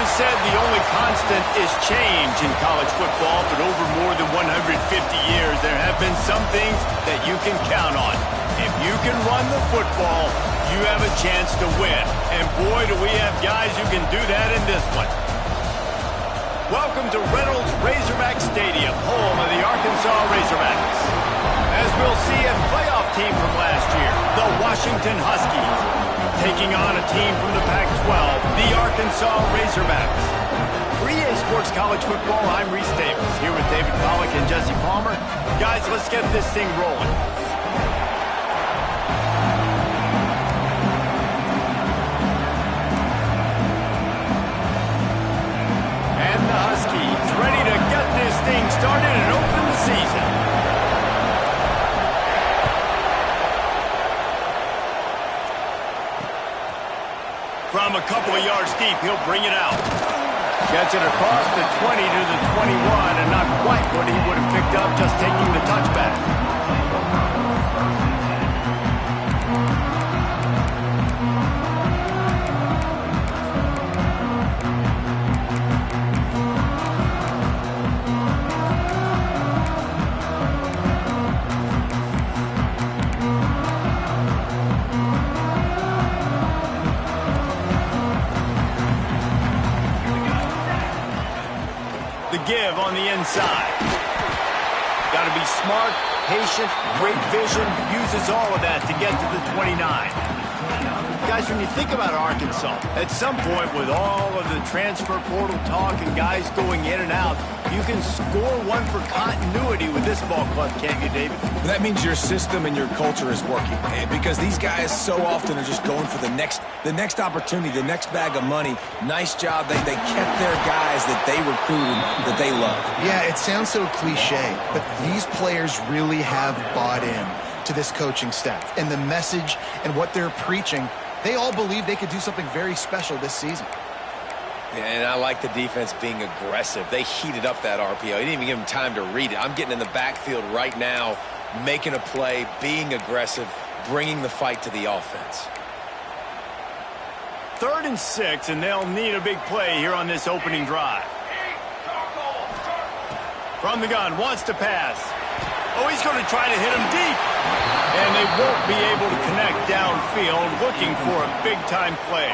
always said the only constant is change in college football, but over more than 150 years, there have been some things that you can count on. If you can run the football, you have a chance to win. And boy, do we have guys who can do that in this one. Welcome to Reynolds Razorback Stadium, home of the Arkansas Razorbacks. As we'll see, a playoff team from last year, the Washington Huskies, taking on a team from the Pac-12, the Arkansas Razorbacks. For EA Sports College Football, I'm Reese Davis, here with David Pollack and Jesse Palmer. Guys, let's get this thing rolling. And the Huskies ready to get this thing started and open the season. From a couple of yards deep, he'll bring it out. Gets it across the 20 to the 21, and not quite what he would have picked up just taking the touchback. Give on the inside. Got to be smart, patient, great vision, uses all of that to get to the 29. Guys, when you think about Arkansas, at some point with all of the transfer portal talk and guys going in and out, you can score one for continuity with this ball club, can't you, David? That means your system and your culture is working, because these guys so often are just going for the next opportunity, the next bag of money. Nice job. They kept their guys that they recruited, that they love. Yeah, it sounds so cliche, but these players really have bought in to this coaching staff and the message and what they're preaching. They all believe they could do something very special this season. And I like the defense being aggressive. They heated up that RPO. He didn't even give him time to read it. I'm getting in the backfield right now, making a play, being aggressive, bringing the fight to the offense. 3rd and 6, and they'll need a big play here on this opening drive. From the gun, wants to pass. Oh, he's going to try to hit him deep. And they won't be able to connect downfield, looking for a big-time play.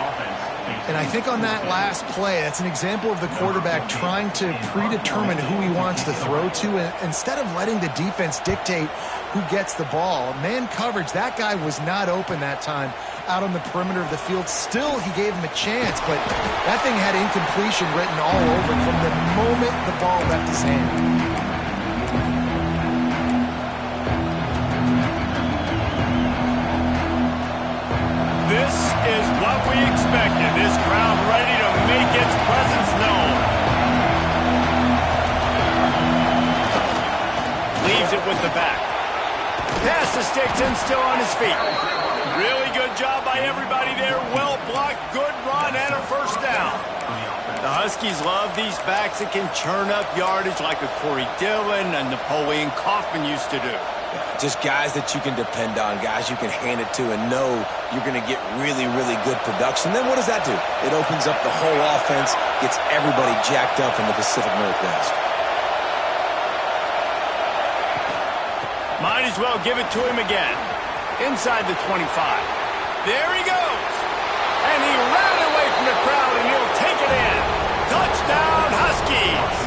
And I think on that last play, that's an example of the quarterback trying to predetermine who he wants to throw to, and instead of letting the defense dictate who gets the ball. Man coverage, that guy was not open that time out on the perimeter of the field. Still, he gave him a chance, but that thing had incompletion written all over from the moment the ball left his hand. This is what we expected. This crowd ready to make its presence known. Leaves it with the back. Pass to sticks and still on his feet. Really good job by everybody there. Well blocked, good run, and a first down. The Huskies love these backs that can churn up yardage like a Corey Dillon and Napoleon Kaufman used to do. Just guys that you can depend on, guys you can hand it to and know you're going to get really, really good production. Then what does that do? It opens up the whole offense, gets everybody jacked up in the Pacific Northwest. Might as well give it to him again. Inside the 25. There he goes. And he ran away from the crowd, and he'll take it in. Touchdown, Huskies.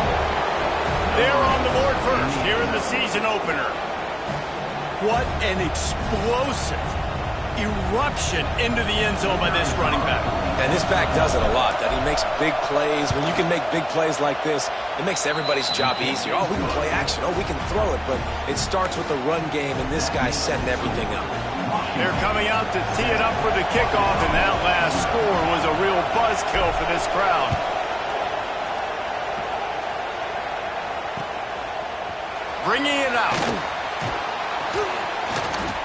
They're on the board first here in the season opener. What an explosive eruption into the end zone by this running back. And this back does it a lot, that he makes big plays. When you can make big plays like this, it makes everybody's job easier. Oh, we can play action. Oh, we can throw it. But it starts with the run game, and this guy's setting everything up. They're coming out to tee it up for the kickoff, and that last score was a real buzzkill for this crowd. Bringing it out.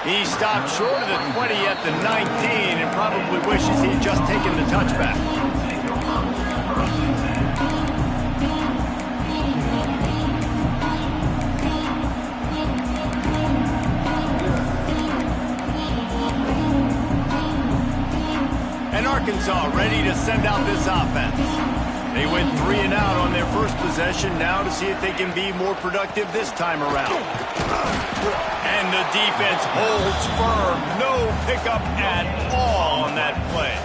He stopped short of the 20 at the 19 and probably wishes he'd just taken the touchback. And Arkansas ready to send out this offense. They went 3 and out on their first possession, now to see if they can be more productive this time around. And the defense holds firm. No pickup at all on that play.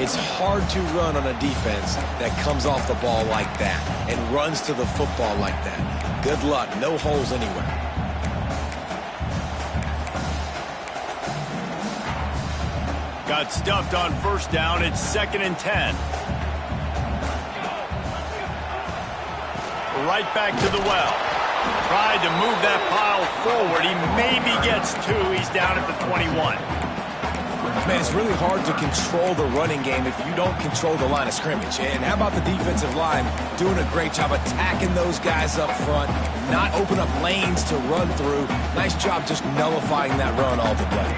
It's hard to run on a defense that comes off the ball like that and runs to the football like that. Good luck. No holes anywhere. Got stuffed on first down. It's 2nd and 10. Right back to the well. Tried to move that pile forward. He maybe gets 2. He's down at the 21. Man, it's really hard to control the running game if you don't control the line of scrimmage. And how about the defensive line doing a great job attacking those guys up front, not open up lanes to run through. Nice job just nullifying that run altogether.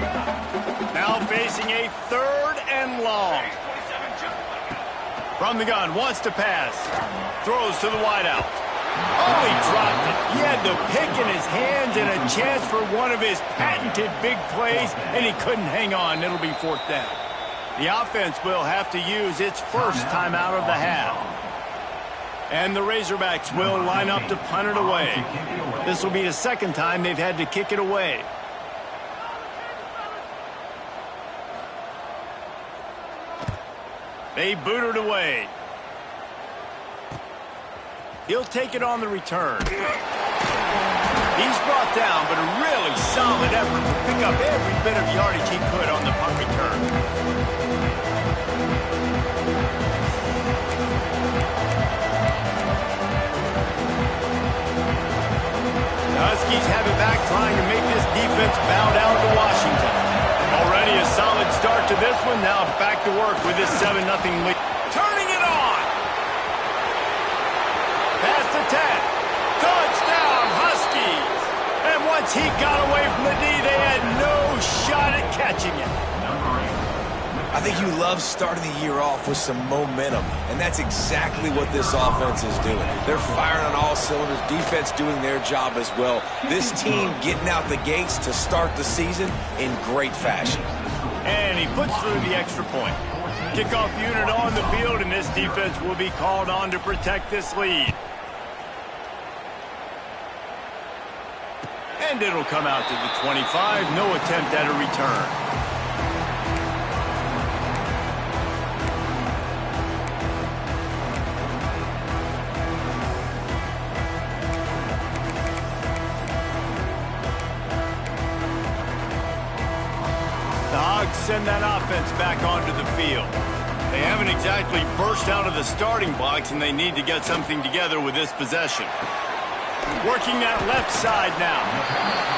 Now facing a 3rd and long. From the gun, wants to pass. Throws to the wideout. Oh, he dropped it. He had the pick in his hands and a chance for one of his patented big plays, and he couldn't hang on. It'll be 4th down. The offense will have to use its first timeout of the half. And the Razorbacks will line up to punt it away. This will be the 2nd time they've had to kick it away. They boot it away. He'll take it on the return. He's brought down, but a really solid effort to pick up every bit of yardage he could on the punt return. The Huskies have it back, trying to make this defense bow down to Washington. Already a solid start to this one. Now back to work with this 7-0 lead. Turning it on. Past the 10. Touchdown, Huskies. And once he got away from the D, they had no shot at catching it. I think you love starting the year off with some momentum, and that's exactly what this offense is doing. They're firing on all cylinders, defense doing their job as well. This team getting out the gates to start the season in great fashion. And he puts through the extra point. Kickoff unit on the field, and this defense will be called on to protect this lead. And it'll come out to the 25. No attempt at a return. Dawg send that offense back onto the field. They haven't exactly burst out of the starting blocks, and they need to get something together with this possession. Working that left side now.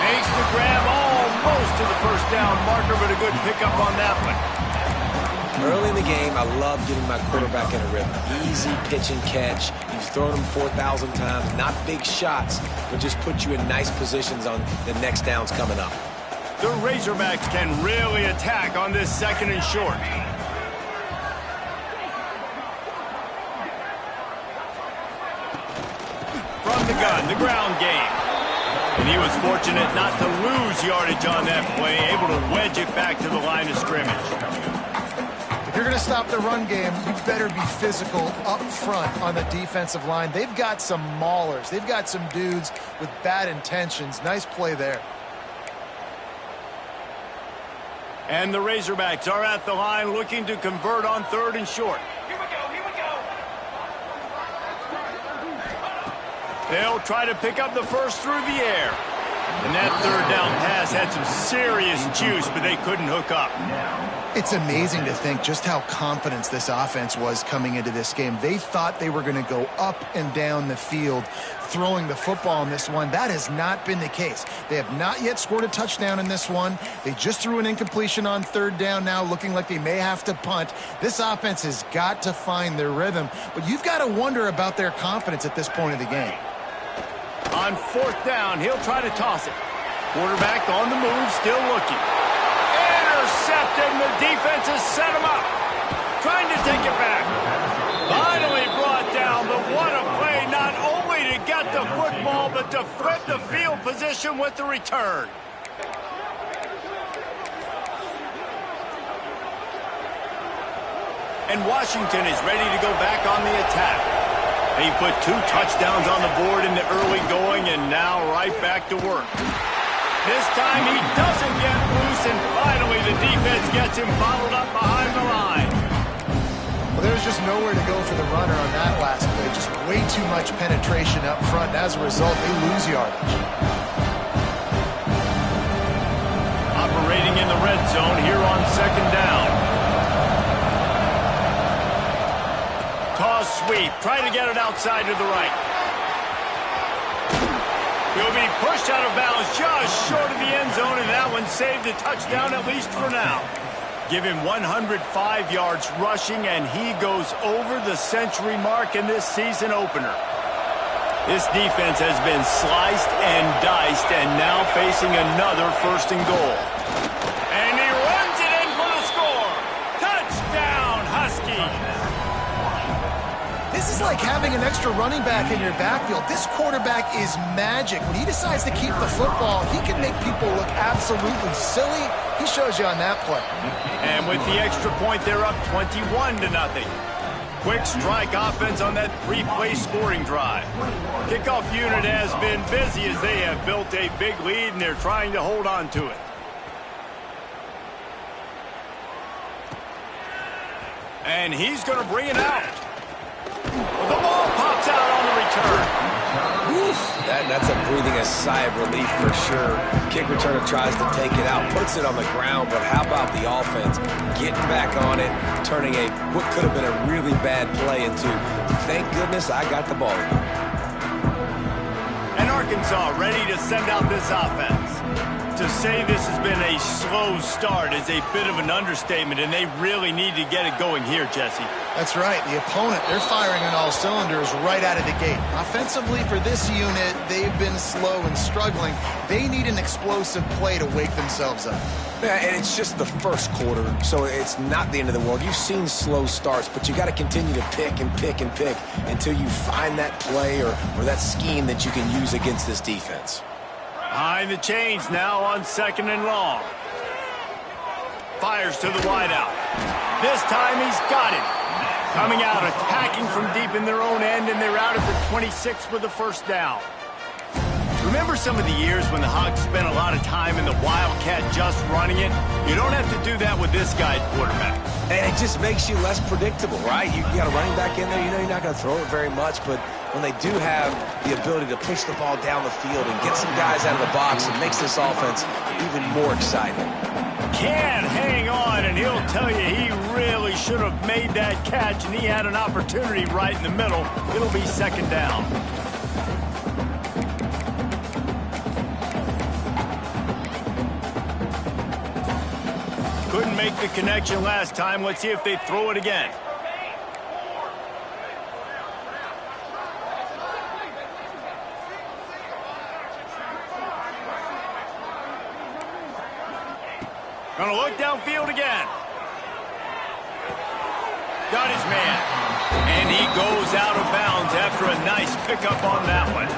Makes the grab almost to the first down marker, but a good pickup on that one. Early in the game, I love getting my quarterback in a rhythm. Easy pitch and catch. You've thrown them 4,000 times. Not big shots, but just put you in nice positions on the next downs coming up. The Razorbacks can really attack on this 2nd and short. From the gun, the ground game. And he was fortunate not to lose yardage on that play, able to wedge it back to the line of scrimmage. If you're going to stop the run game, you better be physical up front on the defensive line. They've got some maulers. They've got some dudes with bad intentions. Nice play there. And the Razorbacks are at the line looking to convert on 3rd and short. Here we go. They'll try to pick up the first through the air. And that 3rd down pass had some serious juice, but they couldn't hook up. It's amazing to think just how confident this offense was coming into this game. They thought they were going to go up and down the field throwing the football in this one. That has not been the case. They have not yet scored a touchdown in this one. They just threw an incompletion on 3rd down now, looking like they may have to punt. This offense has got to find their rhythm, but you've got to wonder about their confidence at this point of the game. On 4th down, he'll try to toss it. Quarterback on the move, still looking. Intercepted, and the defense has set him up. Trying to take it back. Finally brought down, but what a play, not only to get the football, but to flip the field position with the return. And Washington is ready to go back on the attack. They put 2 touchdowns on the board in the early going and now right back to work. This time he doesn't get loose, and finally the defense gets him bottled up behind the line. Well, there's just nowhere to go for the runner on that last play. Just way too much penetration up front. And as a result, they lose yardage. Operating in the red zone here on 2nd down. Toss sweep. Try to get it outside to the right. He'll be pushed out of bounds just short of the end zone, and that one saved a touchdown at least for now. Give him 105 yards rushing, and he goes over the century mark in this season opener. This defense has been sliced and diced, and now facing another 1st and goal. And he runs it in for the score. Touchdown, Huskies. This is like having an extra running back in your backfield. This quarterback is magic. When he decides to keep the football, he can make people look absolutely silly. He shows you on that play. And with the extra point, they're up 21-0. Quick strike offense on that 3-play scoring drive. Kickoff unit has been busy as they have built a big lead, and they're trying to hold on to it. And he's going to bring it out. Well, the ball pops out on the return. Oof, that's a breathing a sigh of relief for sure. Kick returner tries to take it out, puts it on the ground, but how about the offense getting back on it, turning what could have been a really bad play into, thank goodness I got the ball again. And Arkansas ready to send out this offense. To say this has been a slow start is a bit of an understatement, and they really need to get it going here, Jesse. That's right. The opponent, they're firing on all cylinders right out of the gate. Offensively, for this unit, they've been slow and struggling. They need an explosive play to wake themselves up. Yeah, and it's just the first quarter, so it's not the end of the world. You've seen slow starts, but you got to continue to pick and pick and pick until you find that play or that scheme that you can use against this defense. Behind the chains now on 2nd and long. Fires to the wideout. This time he's got it. Coming out, attacking from deep in their own end, and they're out at the 26 with the 1st down. Remember some of the years when the Hawks spent a lot of time in the Wildcat just running it? You don't have to do that with this guy quarterback. And it just makes you less predictable, right? You got a running back in there, you know you're not going to throw it very much, but when they do have the ability to push the ball down the field and get some guys out of the box, it makes this offense even more exciting. Can't hang on, and he'll tell you he really should have made that catch, and he had an opportunity right in the middle. It'll be 2nd down. Couldn't make the connection last time. Let's see if they throw it again. Gonna look downfield again. Got his man. And he goes out of bounds after a nice pickup on that one.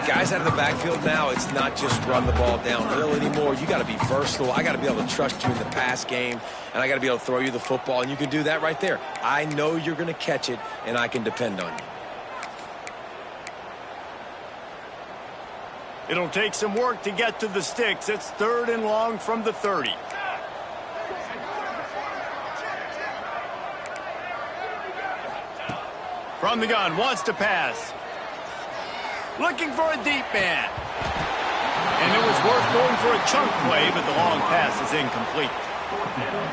Guys out of the backfield now, it's not just run the ball downhill anymore. You got to be versatile. I got to be able to trust you in the pass game, and I got to be able to throw you the football, and you can do that right there. I know you're going to catch it, and I can depend on you. It'll take some work to get to the sticks. It's 3rd and long from the 30. From the gun, wants to pass. Looking for a deep man. And it was worth going for a chunk play, but the long pass is incomplete.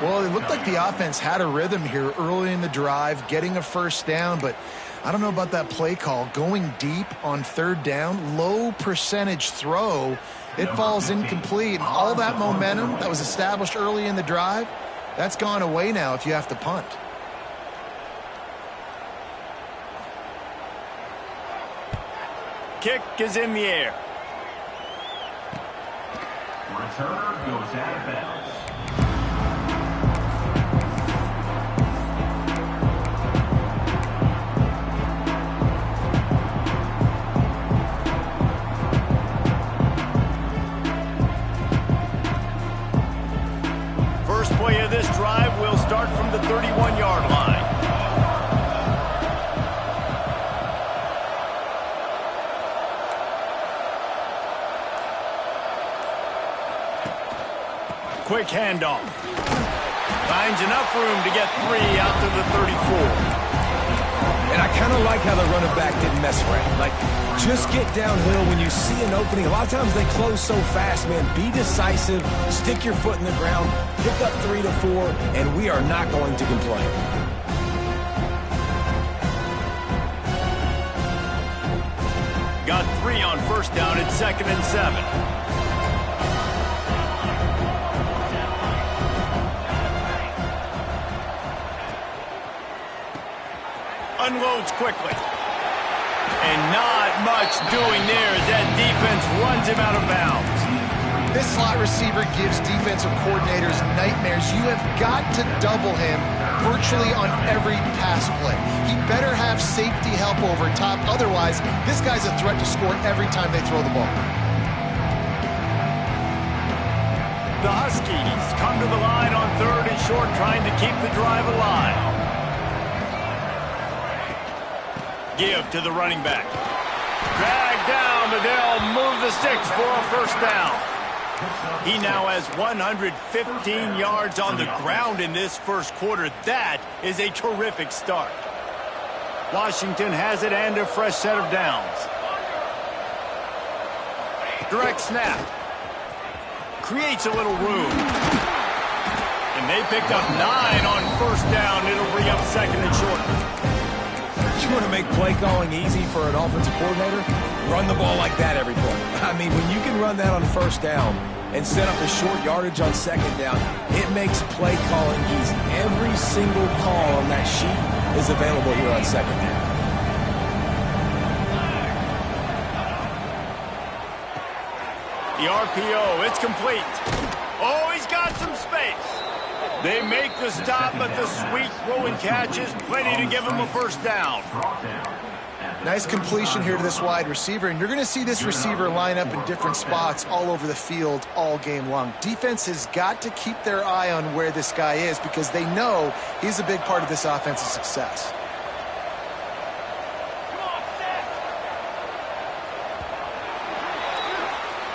Well, it looked like the offense had a rhythm here early in the drive, getting a 1st down, but I don't know about that play call. Going deep on 3rd down, low percentage throw, it falls incomplete. And all that momentum that was established early in the drive, that's gone away now if you have to punt. Kick is in the air. Returner goes out of bounds. First play of this drive will start from the 31-yard line. quick handoff. Finds enough room to get 3 out to the 34. And I kind of like how the running back didn't mess around. Like, just get downhill when you see an opening. A lot of times they close so fast, man. Be decisive, stick your foot in the ground, pick up 3 to 4, and we are not going to complain. Got 3 on first down at 2nd and 7. Unloads quickly. And not much doing there as that defense runs him out of bounds. This slot receiver gives defensive coordinators nightmares. You have got to double him virtually on every pass play. He better have safety help over top. Otherwise, this guy's a threat to score every time they throw the ball. The Huskies come to the line on 3rd and short, trying to keep the drive alive. Give to the running back. Drag down, but they'll move the sticks for a first down. He now has 115 yards on the ground in this first quarter. That is a terrific start. Washington has it and a fresh set of downs. Direct snap. Creates a little room. And they picked up 9 on first down. It'll bring up 2nd and short. You want to make play calling easy for an offensive coordinator? Run the ball like that every play. I mean, when you can run that on first down and set up a short yardage on 2nd down, it makes play calling easy. Every single call on that sheet is available here on 2nd down. The RPO, it's complete. Oh, he's got some space. They make the stop, but the sweet throw and catch is plenty to give him a first down. Nice completion here to this wide receiver, and you're going to see this receiver line up in different spots all over the field all game long. Defense has got to keep their eye on where this guy is because they know he's a big part of this offense's success.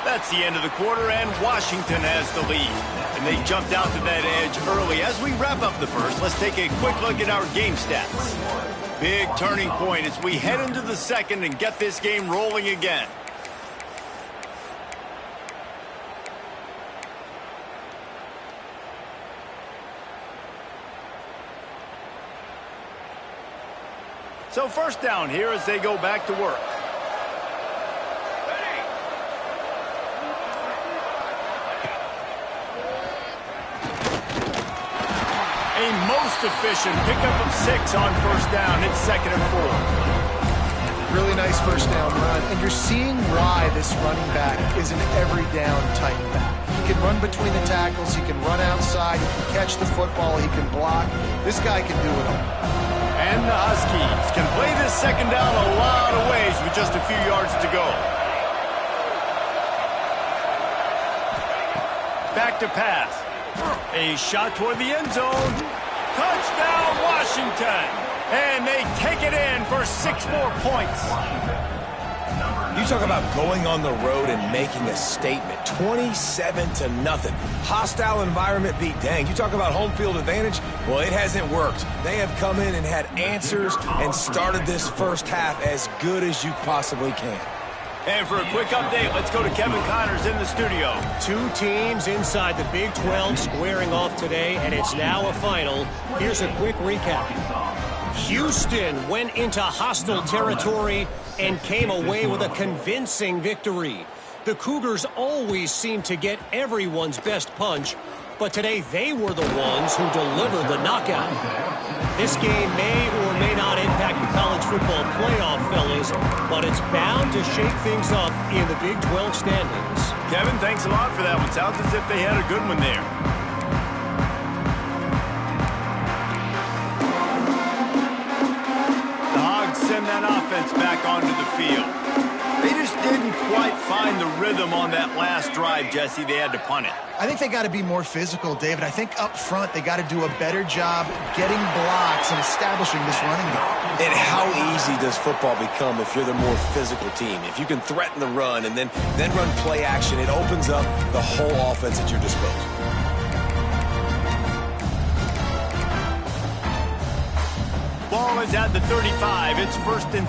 That's the end of the quarter, and Washington has the lead. And they jumped out to that edge early. As we wrap up the first, let's take a quick look at our game stats. Big turning point as we head into the second and get this game rolling again. So first down here as they go back to work. A most efficient pickup of 6 on first down. It's 2nd and 4. Really nice first down run, and you're seeing why this running back is an every down type back. He can run between the tackles, he can run outside, he can catch the football, he can block. This guy can do it all. And the Huskies can play this 2nd down a lot of ways with just a few yards to go. Back to pass. A shot toward the end zone. Touchdown, Washington. And they take it in for 6 more points. You talk about going on the road and making a statement. 27-0. Hostile environment beat. Dang, you talk about home field advantage? Well, it hasn't worked. They have come in and had answers and started this first half as good as you possibly can. And for a quick update, let's go to Kevin Connors in the studio. 2 teams inside the Big 12 squaring off today, and it's now a final. Here's a quick recap. Houston went into hostile territory and came away with a convincing victory. The Cougars always seem to get everyone's best punch, but today they were the ones who delivered the knockout. This game may or may not impact the college football playoff, fellas, but it's bound to shake things up in the Big 12 standings. Kevin, thanks a lot for that one. Sounds as if they had a good one there. Dawg send that offense back onto the field. They just didn't quite find the rhythm on that last drive, Jesse. They had to punt it. I think they got to be more physical, David. I think up front they got to do a better job getting blocks and establishing this running game. And how easy does football become if you're the more physical team? If you can threaten the run and then run play action, it opens up the whole offense at your disposal. ball is at the 35. It's 1st and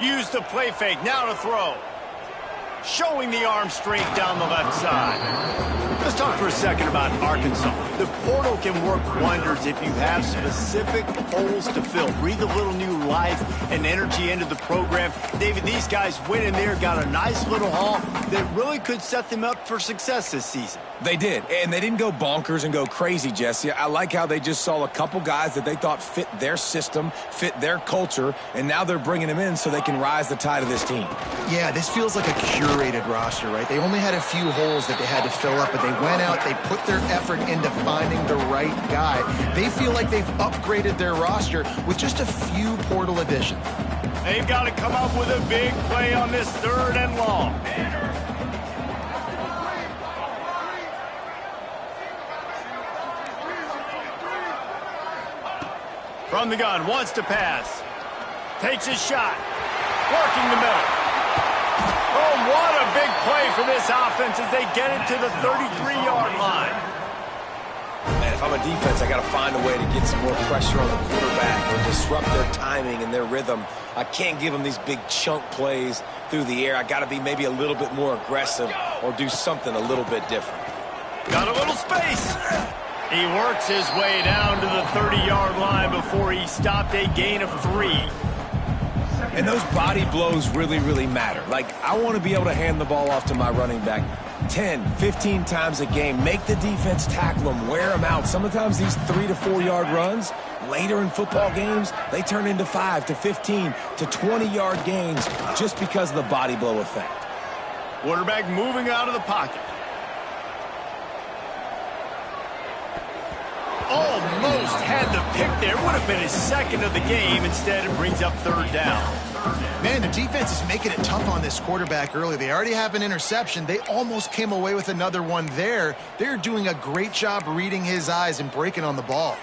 10. Use the play fake. Now to throw. Showing the arm strength down the left side. Let's talk for a second about Arkansas. The portal can work wonders if you have specific holes to fill. Breathe a little new life and energy into the program. David, these guys went in there, got a nice little haul that really could set them up for success this season. They did, and they didn't go bonkers and go crazy, Jesse. I like how they just saw a couple guys that they thought fit their system, fit their culture, and now they're bringing them in so they can rise the tide of this team. Yeah, this feels like a curated roster, right? They only had a few holes that they had to fill up, but they went out, they put their effort into finding the right guy. They feel like they've upgraded their roster with just a few portal additions. They've got to come up with a big play on this 3rd and long. From the gun, wants to pass. Takes a shot. Working the middle. Oh, what a big play for this offense as they get it to the 33-yard line. Man, if I'm a defense, I got to find a way to get some more pressure on the quarterback or disrupt their timing and their rhythm. I can't give them these big chunk plays through the air. I got to be maybe a little bit more aggressive or do something a little bit different. Got a little space. He works his way down to the 30-yard line before he stopped, a gain of 3. And those body blows really, really matter. Like, I want to be able to hand the ball off to my running back 10, 15 times a game. Make the defense tackle them, wear them out. Sometimes these 3 to 4 yard runs, later in football games, they turn into 5 to 15 to 20-yard gains just because of the body blow effect. Quarterback moving out of the pocket. Almost had the pick there. Would have been his 2nd of the game. Instead, it brings up 3rd down. Man, the defense is making it tough on this quarterback early. They already have an interception. They almost came away with another one there. They're doing a great job reading his eyes and breaking on the ball.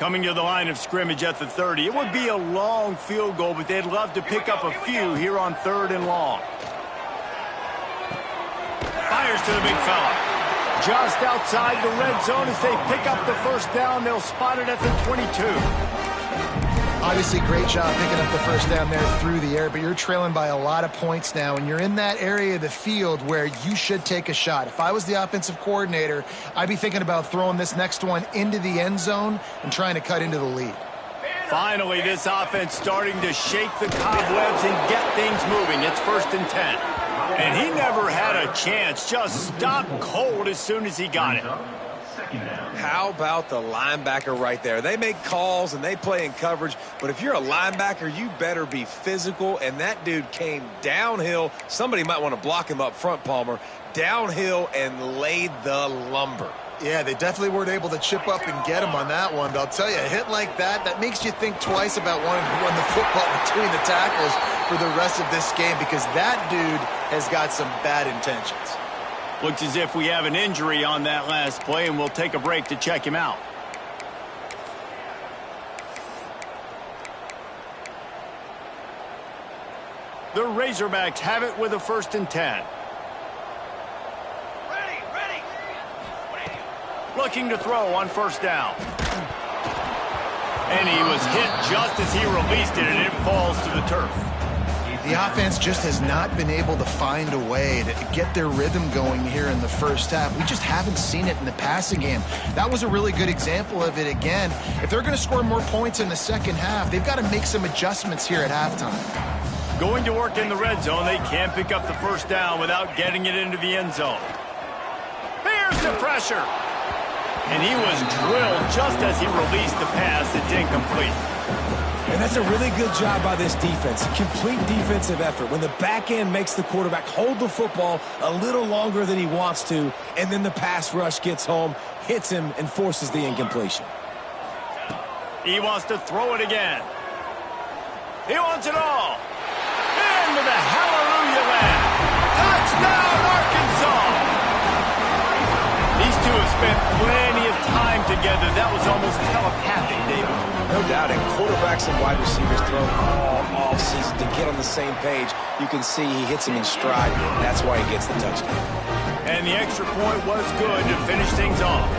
Coming to the line of scrimmage at the 30. It would be a long field goal, but they'd love to pick up a few here on 3rd and long. Fires to the big fella. Just outside the red zone as they pick up the 1st down. They'll spot it at the 22. Obviously, great job picking up the 1st down there through the air, but you're trailing by a lot of points now, and you're in that area of the field where you should take a shot. If I was the offensive coordinator, I'd be thinking about throwing this next one into the end zone and trying to cut into the lead. Finally, this offense starting to shake the cobwebs and get things moving. It's 1st and 10. And he never had a chance. Just stopped cold as soon as he got it. How about the linebacker right there? They make calls and they play in coverage, but if you're a linebacker, you better be physical, and that dude came downhill. Somebody might want to block him up front, Palmer. Downhill and laid the lumber. Yeah, they definitely weren't able to chip up and get him on that one. But I'll tell you, a hit like that, that makes you think twice about wanting to run the football between the tackles for the rest of this game, because that dude has got some bad intentions. Looks as if we have an injury on that last play, and we'll take a break to check him out. The Razorbacks have it with a 1st and 10. Looking to throw on 1st down. And he was hit just as he released it, and it falls to the turf. The offense just has not been able to find a way to get their rhythm going here in the 1st half. We just haven't seen it in the passing game. That was a really good example of it again. If they're going to score more points in the 2nd half, they've got to make some adjustments here at halftime. Going to work in the red zone, they can't pick up the 1st down without getting it into the end zone. Here's the pressure. And he was drilled just as he released the pass. It's incomplete. And that's a really good job by this defense. A complete defensive effort. When the back end makes the quarterback hold the football a little longer than he wants to, and then the pass rush gets home, hits him, and forces the incompletion. He wants to throw it again. He wants it all. Into the hallelujah land. Touchdown, Arkansas! These two have spent plenty of time together. That was almost telepathic, David. No doubt, and quarterbacks and wide receivers thrown all offseason to get on the same page. You can see he hits him in stride. That's why he gets the touchdown. And the extra point was good to finish things off.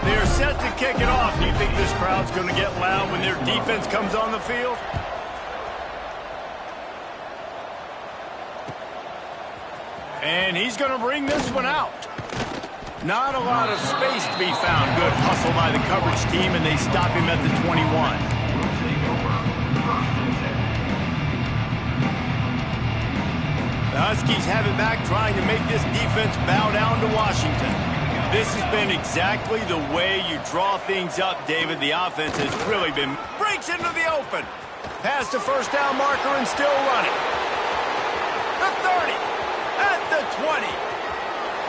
They're set to kick it off. Do you think this crowd's going to get loud when their defense comes on the field? And he's going to bring this one out. Not a lot of space to be found. Good hustle by the coverage team, and they stop him at the 21. The Huskies have it back, trying to make this defense bow down to Washington. This has been exactly the way you draw things up, David. The offense has really been... Breaks into the open. Past the first down marker and still running. The 30. At the 20.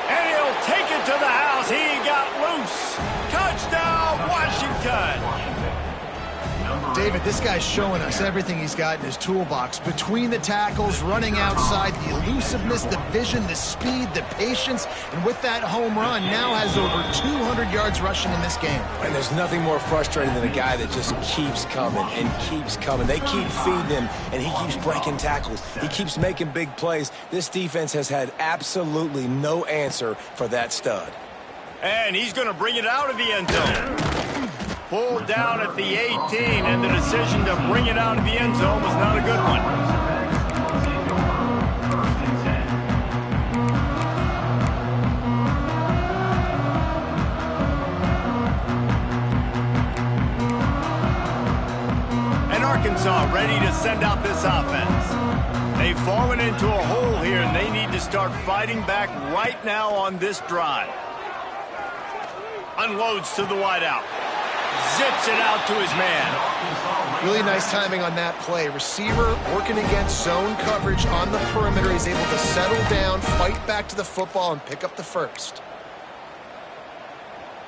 And he'll take it to the house. He got loose. Touchdown, Washington. David, this guy's showing us everything he's got in his toolbox. Between the tackles, running outside, the elusiveness, the vision, the speed, the patience, and with that home run, now has over 200 yards rushing in this game. And there's nothing more frustrating than a guy that just keeps coming and keeps coming. They keep feeding him, and he keeps breaking tackles. He keeps making big plays. This defense has had absolutely no answer for that stud. And he's going to bring it out of the end zone. Pulled down at the 18, and the decision to bring it out of the end zone was not a good one. And Arkansas ready to send out this offense. They've fallen into a hole here, and they need to start fighting back right now on this drive. Unloads to the wideout. Zips it out to his man. Really nice timing on that play. Receiver working against zone coverage on the perimeter. He's able to settle down, fight back to the football, and pick up the first.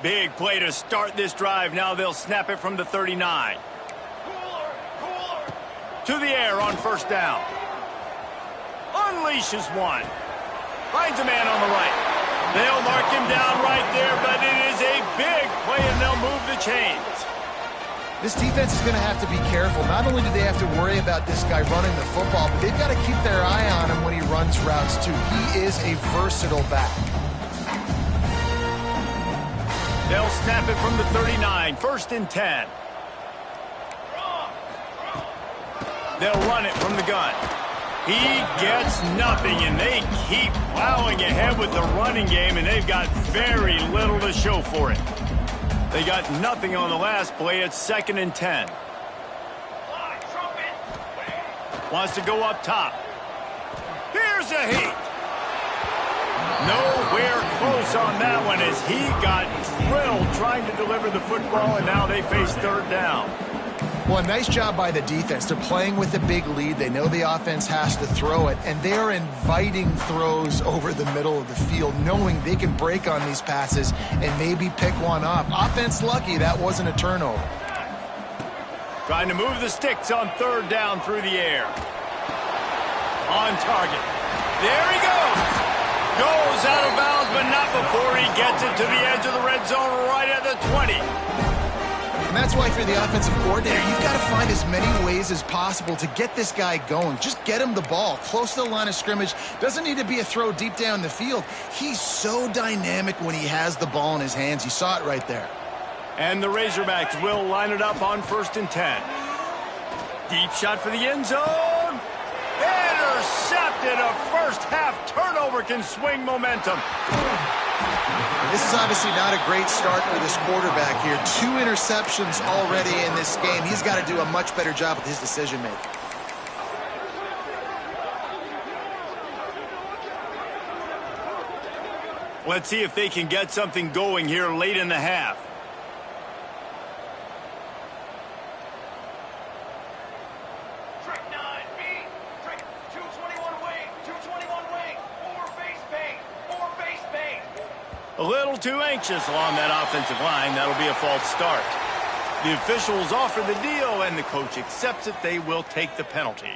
Big play to start this drive. Now they'll snap it from the 39. To the air on first down. Unleashes one. Finds a man on the right. They'll mark him down right there, but it is a big play, and they'll move the chains. This defense is going to have to be careful. Not only do they have to worry about this guy running the football, but they've got to keep their eye on him when he runs routes, too. He is a versatile back. They'll snap it from the 39, 1st and 10. They'll run it from the gun. He gets nothing, and they keep plowing ahead with the running game, and they've got very little to show for it. They got nothing on the last play. It's 2nd and 10. Wants to go up top. Here's a heat. Nowhere close on that one as he got drilled trying to deliver the football, and now they face 3rd down. Well, nice job by the defense. They're playing with a big lead. They know the offense has to throw it, and they're inviting throws over the middle of the field, knowing they can break on these passes and maybe pick one off. Offense lucky that wasn't a turnover. Trying to move the sticks on 3rd down through the air. On target. There he goes. Goes out of bounds, but not before he gets it to the edge of the red zone right at the 20. And that's why if you're the offensive coordinator, you've got to find as many ways as possible to get this guy going. Just get him the ball close to the line of scrimmage. Doesn't need to be a throw deep down the field. He's so dynamic when he has the ball in his hands. You saw it right there. And the Razorbacks will line it up on 1st and 10. Deep shot for the end zone. Intercepted. A first-half turnover can swing momentum. This is obviously not a great start for this quarterback here. 2 interceptions already in this game. He's got to do a much better job with his decision-making. Let's see if they can get something going here late in the half. A little too anxious along that offensive line. That'll be a false start. The officials offer the deal, and the coach accepts it. They will take the penalty.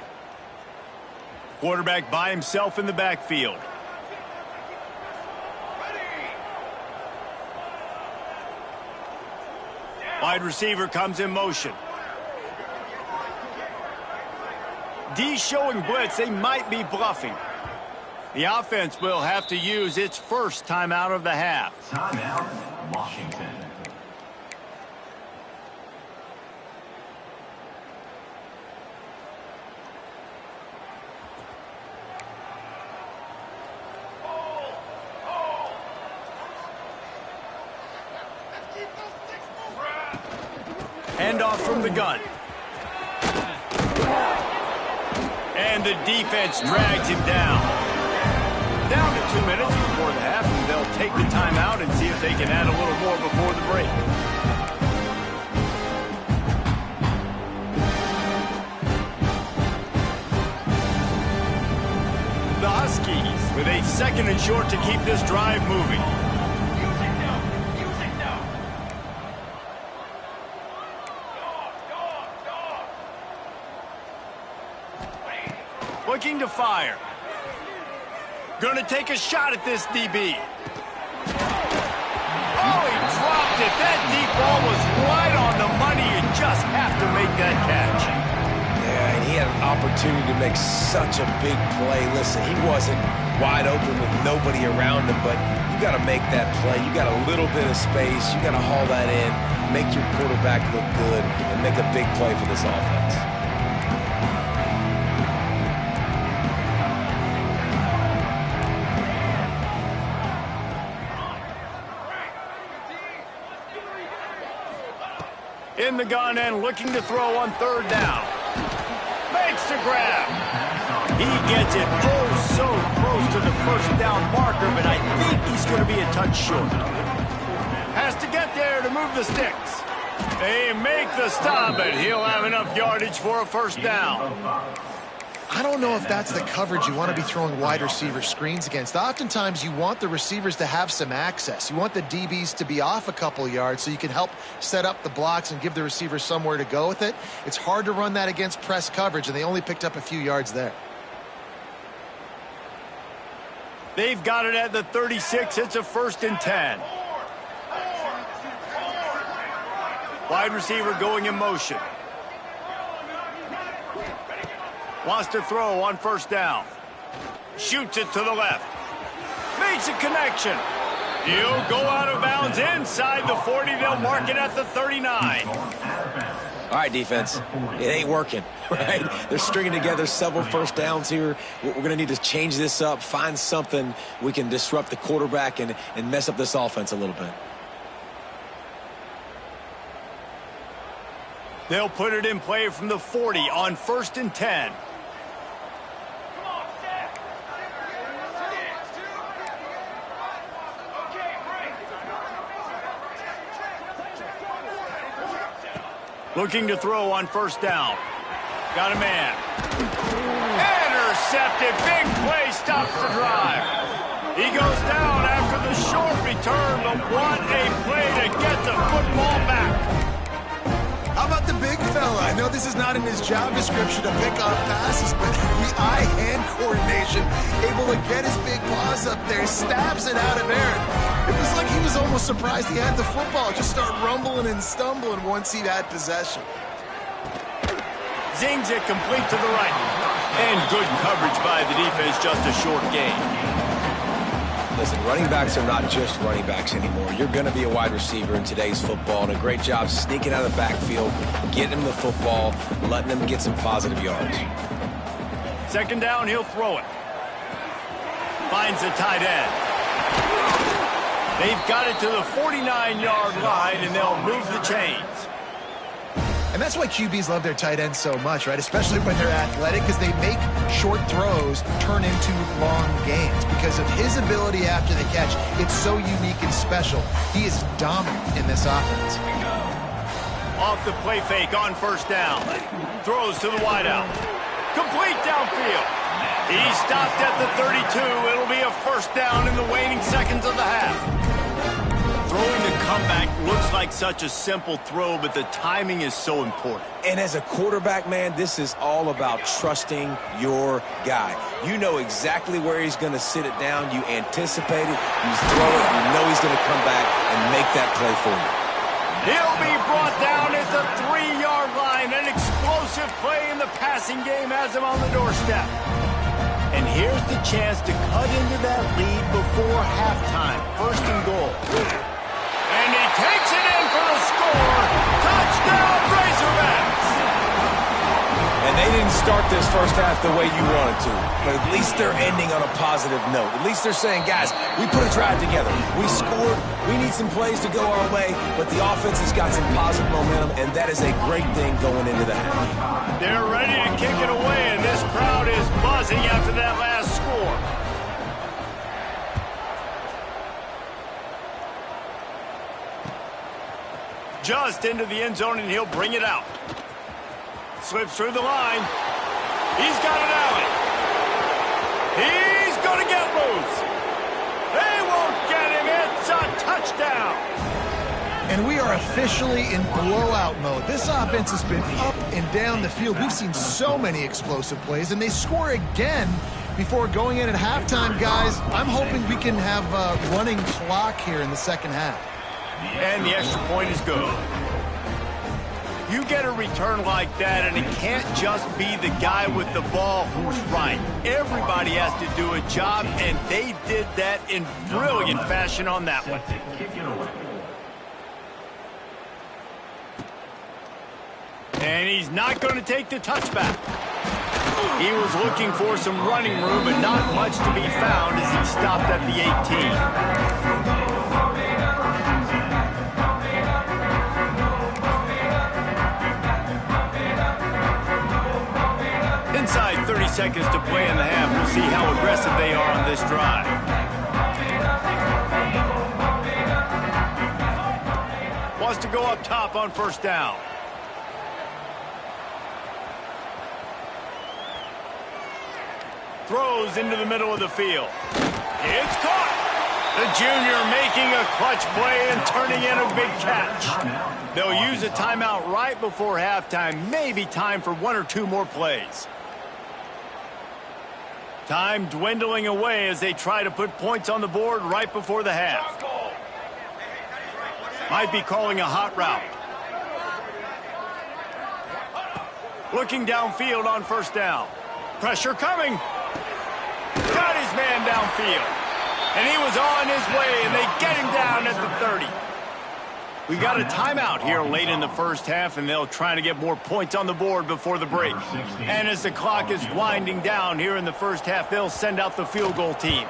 Quarterback by himself in the backfield. Wide receiver comes in motion. D showing blitz, they might be bluffing. The offense will have to use its first timeout of the half. Timeout, Washington. Handoff from the gun. And the defense drags him down. Down to 2 minutes before the half, and they'll take the timeout and see if they can add a little more before the break. The Huskies with a 2nd and short to keep this drive moving. Looking to fire. Gonna take a shot at this DB. Oh, he dropped it. That deep ball was right on the money. You just have to make that catch. Yeah, and he had an opportunity to make such a big play. Listen, he wasn't wide open with nobody around him, but you got to make that play. You got a little bit of space. You got to haul that in, make your quarterback look good, and make a big play for this offense. In the gun and looking to throw on 3rd down. Makes the grab. He gets it so close to the 1st down marker, but I think he's going to be a touch short. Has to get there to move the sticks. They make the stop, and he'll have enough yardage for a 1st down. I don't know if that's the coverage you want to be throwing wide receiver screens against. Oftentimes, you want the receivers to have some access. You want the DBs to be off a couple yards so you can help set up the blocks and give the receivers somewhere to go with it. It's hard to run that against press coverage, and they only picked up a few yards there. They've got it at the 36. It's a 1st and 10. Wide receiver going in motion. Wants to throw on 1st down. Shoots it to the left. Makes a connection. He'll go out of bounds inside the 40. They'll mark it at the 39. All right, defense. It ain't working, right? They're stringing together several 1st downs here. We're going to need to change this up, find something we can disrupt the quarterback and mess up this offense a little bit. They'll put it in play from the 40 on 1st and 10. Looking to throw on 1st down. Got a man. Intercepted. Big play stops the drive. He goes down after the short return, but what a play to get the football back. How about the big fella? I know this is not in his job description to pick off passes, but the eye-hand coordination, able to get his big paws up there, stabs it out of air. It was like he was almost surprised he had the football. Just start rumbling and stumbling once he had possession. Zings it complete to the right. And good coverage by the defense, just a short gain. Listen, running backs are not just running backs anymore. You're going to be a wide receiver in today's football, and a great job sneaking out of the backfield, getting him the football, letting him get some positive yards. 2nd down, he'll throw it. Finds the tight end. They've got it to the 49-yard line, and they'll move the chains. And that's why QBs love their tight ends so much, right? Especially when they're athletic, because they make short throws turn into long gains. Because of his ability after the catch, it's so unique and special. He is dominant in this offense. Off the play fake on 1st down. Throws to the wideout. Complete downfield. He stopped at the 32. It'll be a 1st down in the waning seconds of the half. Throwing the comeback looks like such a simple throw, but the timing is so important. And as a quarterback, man, this is all about trusting your guy. You know exactly where he's going to sit it down. You anticipate it. You throw it. You know he's going to come back and make that play for you. He'll be brought down at the 3-yard line. An explosive explosive play in the passing game has him on the doorstep. And here's the chance to cut into that lead before halftime. First and goal. And he takes it in for the score. Touchdown, Razorbacks! And they didn't start this first half the way you wanted to, but at least they're ending on a positive note. At least they're saying, guys, we put a drive together. We scored. We need some plays to go our way, but the offense has got some positive momentum, and that is a great thing going into the half. They're ready to kick it away, and this crowd is buzzing after that last score. Just into the end zone, and he'll bring it out. Slips through the line. He's got an alley. He's going to get loose. They won't get him. It's a touchdown. And we are officially in blowout mode. This offense has been up and down the field. We've seen so many explosive plays, and they score again before going in at halftime, guys. I'm hoping we can have a running clock here in the second half. And the extra point is good. You get a return like that, and it can't just be the guy with the ball who's right. Everybody has to do a job, and they did that in brilliant fashion on that one. And he's not going to take the touchback. He was looking for some running room, but not much to be found as he stopped at the 18. Inside 30 seconds to play in the half. We'll see how aggressive they are on this drive. Wants to go up top on first down. Throws into the middle of the field. It's caught. The junior making a clutch play and turning in a big catch. They'll use a timeout right before halftime. Maybe time for one or two more plays. Time dwindling away as they try to put points on the board right before the half. Might be calling a hot route. Looking downfield on first down. Pressure coming. Got his man downfield. And he was on his way, and they get him down at the 30. We got a timeout here late in the first half, and they'll try to get more points on the board before the break. And as the clock is winding down here in the first half, they'll send out the field goal team.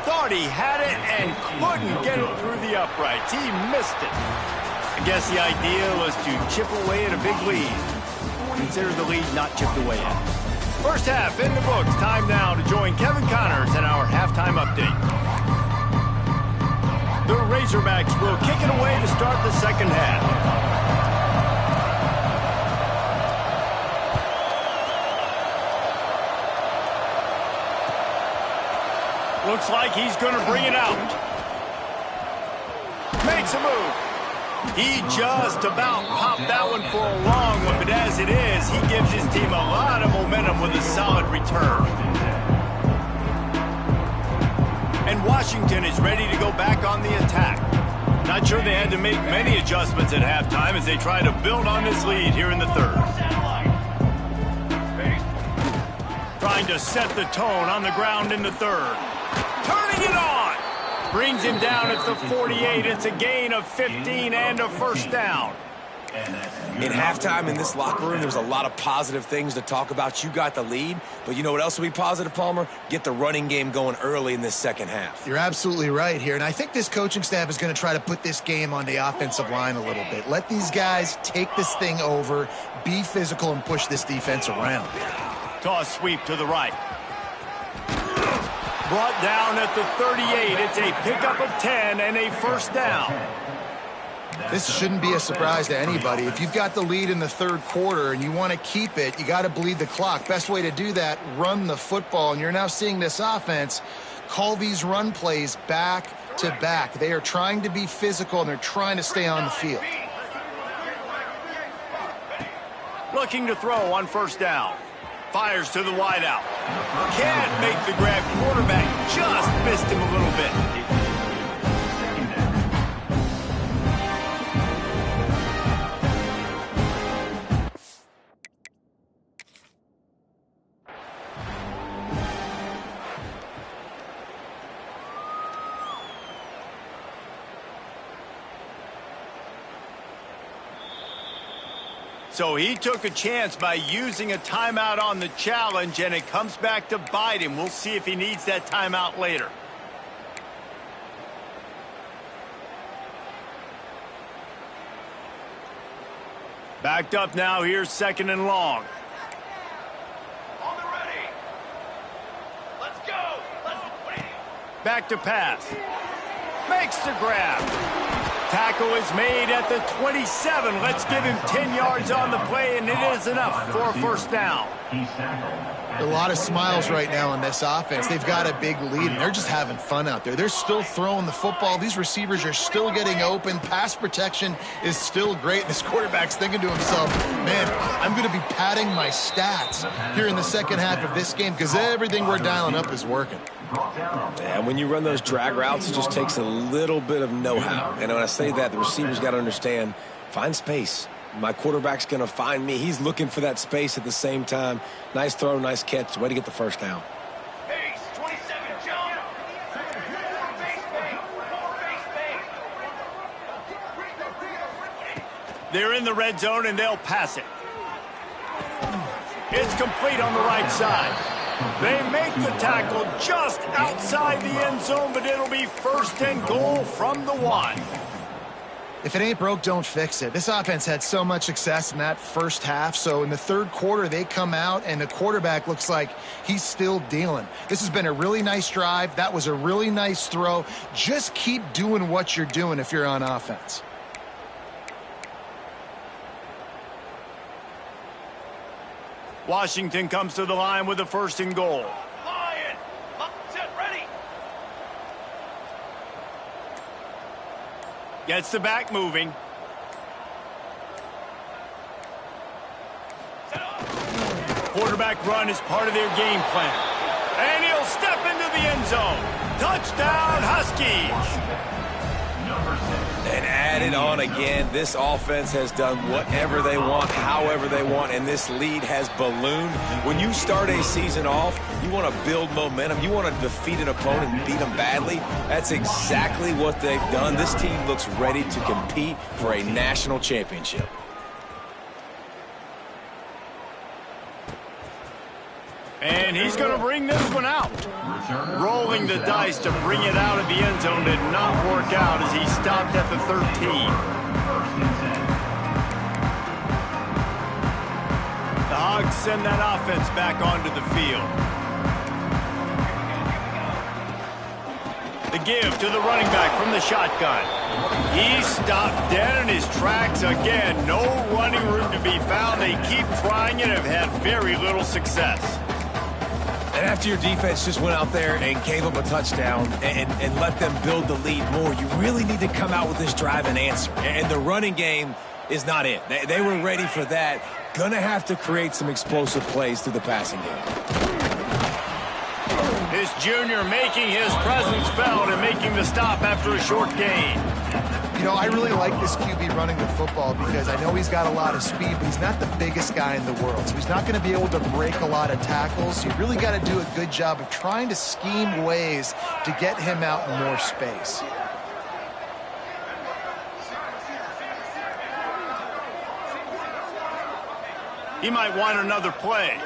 Thought he had it and couldn't get it through the uprights. He missed it. I guess the idea was to chip away at a big lead. Consider the lead not chipped away at. First half in the books. Time now to join Kevin Connors in our halftime update. The Razorbacks will kick it away to start the second half. Looks like he's going to bring it out. Makes a move. He just about popped that one for a long one, but as it is, he gives his team a lot of momentum with a solid return. And Washington is ready to go back on the attack. Not sure they had to make many adjustments at halftime as they try to build on this lead here in the third. Trying to set the tone on the ground in the third. Turning it on. Brings him down at the 48. It's a gain of 15 and a first down. In halftime in this locker room, there's a lot of positive things to talk about. You got the lead, but you know what else will be positive, Palmer? Get the running game going early in this second half. You're absolutely right here, and I think this coaching staff is going to try to put this game on the offensive line a little bit. Let these guys take this thing over, be physical, and push this defense around. Toss sweep to the right. Brought down at the 38. It's a pickup of 10 and a first down. This shouldn't be a surprise to anybody. If you've got the lead in the third quarter and you want to keep it, you got to bleed the clock. Best way to do that, run the football. And you're now seeing this offense call these run plays back to back. They are trying to be physical, and they're trying to stay on the field. Looking to throw on first down. Fires to the wideout. Can't make the grab. Quarterback just missed him a little bit. So he took a chance by using a timeout on the challenge, and it comes back to bite him. We'll see if he needs that timeout later. Backed up now. Here's 2nd and long. On the ready. Let's go. Back to pass. Makes the grab. Tackle is made at the 27. Let's give him 10 yards on the play, and it is enough for a first down. A lot of smiles right now on this offense. They've got a big lead, and they're just having fun out there. They're still throwing the football. These receivers are still getting open. Pass protection is still great. This quarterback's thinking to himself, man, I'm going to be padding my stats here in the second half of this game because everything we're dialing up is working. And when you run those drag routes, it just takes a little bit of know-how. And when I say that, the receiver's got to understand, find space. My quarterback's going to find me. He's looking for that space at the same time. Nice throw, nice catch. Way to get the first down. Pace, 27, jump. More base base. They're in the red zone, and they'll pass it. It's complete on the right side. They make the tackle just outside the end zone, but it'll be 1st and goal from the 1. If it ain't broke, don't fix it. This offense had so much success in that first half, so in the third quarter, they come out, and the quarterback looks like he's still dealing. This has been a really nice drive. That was a really nice throw. Just keep doing what you're doing if you're on offense. Washington comes to the line with a 1st and goal. Lion, up, set, ready. Gets the back moving. Set up. Quarterback run is part of their game plan. And he'll step into the end zone. Touchdown, Huskies. And add it on again. This offense has done whatever they want, however they want, and this lead has ballooned. When you start a season off, you want to build momentum. You want to defeat an opponent and beat them badly. That's exactly what they've done. This team looks ready to compete for a national championship. And he's going to bring this one out. Rolling the dice to bring it out of the end zone did not work out as he stopped at the 13. The Hogs send that offense back onto the field. The give to the running back from the shotgun. He stopped dead in his tracks again. No running room to be found. They keep trying it and have had very little success. And after your defense just went out there and gave them a touchdown and let them build the lead more, you really need to come out with this drive and answer. And the running game is not it. They were ready for that. Gonna have to create some explosive plays through the passing game. This junior making his presence felt and making the stop after a short gain. You know, I really like this QB running the football because I know he's got a lot of speed, but he's not the biggest guy in the world. So he's not going to be able to break a lot of tackles. You really got to do a good job of trying to scheme ways to get him out in more space. He might want another play.